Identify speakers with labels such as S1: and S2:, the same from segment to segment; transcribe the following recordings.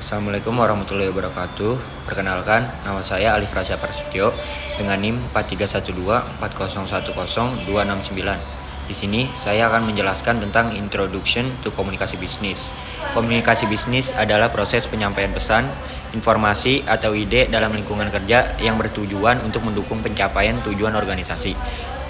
S1: Assalamualaikum warahmatullahi wabarakatuh. Perkenalkan, nama saya Alif Rasya Prasetyo dengan NIM 431240102669. Di sini saya akan menjelaskan tentang Introduction to Komunikasi Bisnis. Komunikasi bisnis adalah proses penyampaian pesan, informasi, atau ide dalam lingkungan kerja yang bertujuan untuk mendukung pencapaian tujuan organisasi.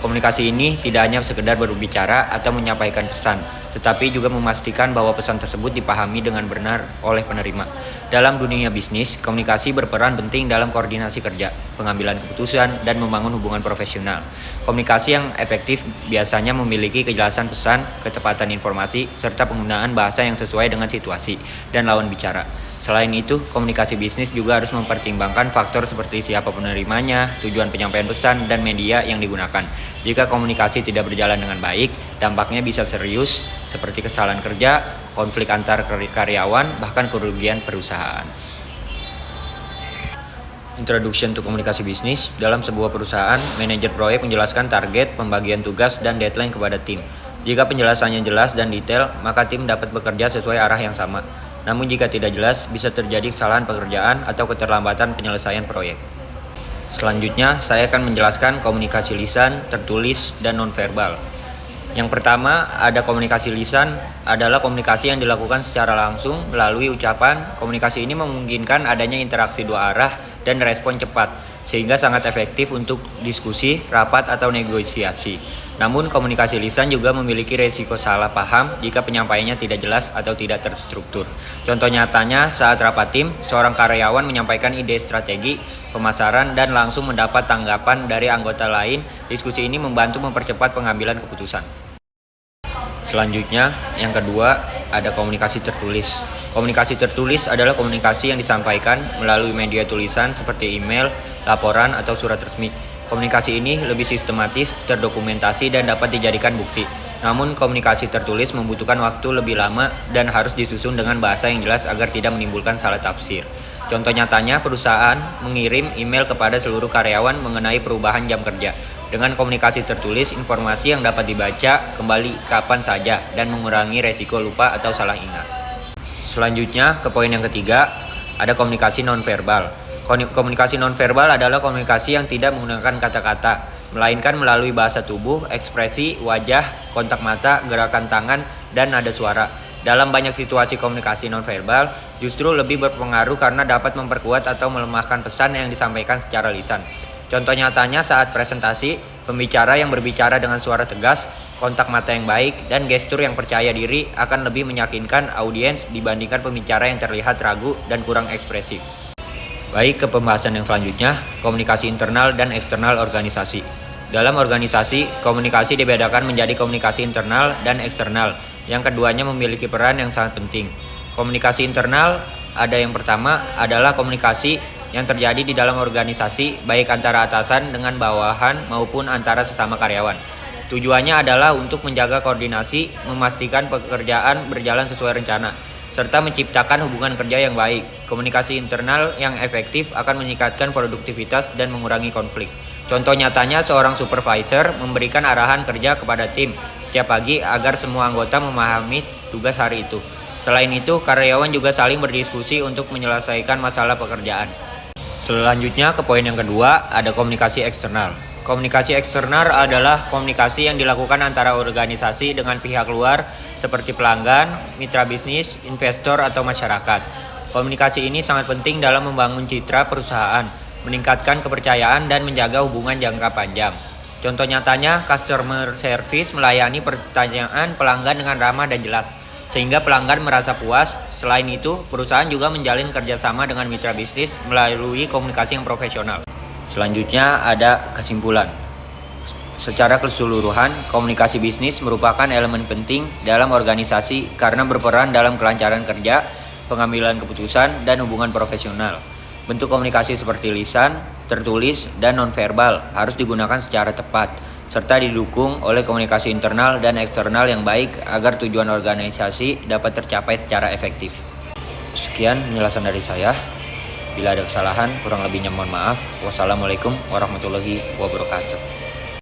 S1: Komunikasi ini tidak hanya sekedar berbicara atau menyampaikan pesan, tetapi juga memastikan bahwa pesan tersebut dipahami dengan benar oleh penerima. Dalam dunia bisnis, komunikasi berperan penting dalam koordinasi kerja, pengambilan keputusan, dan membangun hubungan profesional. Komunikasi yang efektif biasanya memiliki kejelasan pesan, ketepatan informasi, serta penggunaan bahasa yang sesuai dengan situasi dan lawan bicara. Selain itu, komunikasi bisnis juga harus mempertimbangkan faktor seperti siapa penerimanya, tujuan penyampaian pesan, dan media yang digunakan. Jika komunikasi tidak berjalan dengan baik, dampaknya bisa serius, seperti kesalahan kerja, konflik antar karyawan, bahkan kerugian perusahaan. Introduction to Komunikasi Bisnis. Dalam sebuah perusahaan, manajer proyek menjelaskan target, pembagian tugas, dan deadline kepada tim. Jika penjelasannya jelas dan detail, maka tim dapat bekerja sesuai arah yang sama. Namun jika tidak jelas, bisa terjadi kesalahan pekerjaan atau keterlambatan penyelesaian proyek. Selanjutnya, saya akan menjelaskan komunikasi lisan, tertulis, dan nonverbal. Yang pertama, ada komunikasi lisan, adalah komunikasi yang dilakukan secara langsung melalui ucapan. Komunikasi ini memungkinkan adanya interaksi dua arah dan respon cepat, sehingga sangat efektif untuk diskusi, rapat, atau negosiasi. Namun, komunikasi lisan juga memiliki resiko salah paham jika penyampaiannya tidak jelas atau tidak terstruktur. Contoh nyatanya, saat rapat tim, seorang karyawan menyampaikan ide strategi, pemasaran, dan langsung mendapat tanggapan dari anggota lain. Diskusi ini membantu mempercepat pengambilan keputusan. Selanjutnya, yang kedua, ada komunikasi tertulis. Komunikasi tertulis adalah komunikasi yang disampaikan melalui media tulisan seperti email, laporan, atau surat resmi. Komunikasi ini lebih sistematis, terdokumentasi, dan dapat dijadikan bukti. Namun, komunikasi tertulis membutuhkan waktu lebih lama dan harus disusun dengan bahasa yang jelas agar tidak menimbulkan salah tafsir. Contoh nyatanya, perusahaan mengirim email kepada seluruh karyawan mengenai perubahan jam kerja. Dengan komunikasi tertulis, informasi yang dapat dibaca kembali kapan saja dan mengurangi resiko lupa atau salah ingat. Selanjutnya, ke poin yang ketiga, ada komunikasi nonverbal. Komunikasi nonverbal adalah komunikasi yang tidak menggunakan kata-kata, melainkan melalui bahasa tubuh, ekspresi, wajah, kontak mata, gerakan tangan, dan nada suara. Dalam banyak situasi, komunikasi nonverbal justru lebih berpengaruh karena dapat memperkuat atau melemahkan pesan yang disampaikan secara lisan. Contoh nyatanya saat presentasi, pembicara yang berbicara dengan suara tegas, kontak mata yang baik, dan gestur yang percaya diri akan lebih meyakinkan audiens dibandingkan pembicara yang terlihat ragu dan kurang ekspresif. Baik, ke pembahasan yang selanjutnya, komunikasi internal dan eksternal organisasi. Dalam organisasi, komunikasi dibedakan menjadi komunikasi internal dan eksternal. Yang keduanya memiliki peran yang sangat penting. Komunikasi internal, ada yang pertama adalah komunikasi yang terjadi di dalam organisasi, baik antara atasan dengan bawahan maupun antara sesama karyawan. Tujuannya adalah untuk menjaga koordinasi, memastikan pekerjaan berjalan sesuai rencana, serta menciptakan hubungan kerja yang baik. Komunikasi internal yang efektif akan meningkatkan produktivitas dan mengurangi konflik. Contoh nyatanya, seorang supervisor memberikan arahan kerja kepada tim setiap pagi agar semua anggota memahami tugas hari itu. Selain itu, karyawan juga saling berdiskusi untuk menyelesaikan masalah pekerjaan. Selanjutnya, ke poin yang kedua, ada komunikasi eksternal. Komunikasi eksternal adalah komunikasi yang dilakukan antara organisasi dengan pihak luar seperti pelanggan, mitra bisnis, investor, atau masyarakat. Komunikasi ini sangat penting dalam membangun citra perusahaan, meningkatkan kepercayaan, dan menjaga hubungan jangka panjang. Contoh nyatanya, customer service melayani pertanyaan pelanggan dengan ramah dan jelas, sehingga pelanggan merasa puas. Selain itu, perusahaan juga menjalin kerjasama dengan mitra bisnis melalui komunikasi yang profesional. Selanjutnya, ada kesimpulan. Secara keseluruhan, komunikasi bisnis merupakan elemen penting dalam organisasi karena berperan dalam kelancaran kerja, pengambilan keputusan, dan hubungan profesional. Bentuk komunikasi seperti lisan, tertulis, dan nonverbal harus digunakan secara tepat, serta didukung oleh komunikasi internal dan eksternal yang baik agar tujuan organisasi dapat tercapai secara efektif. Sekian penjelasan dari saya. Bila ada kesalahan, kurang lebihnya mohon maaf. Wassalamualaikum warahmatullahi wabarakatuh.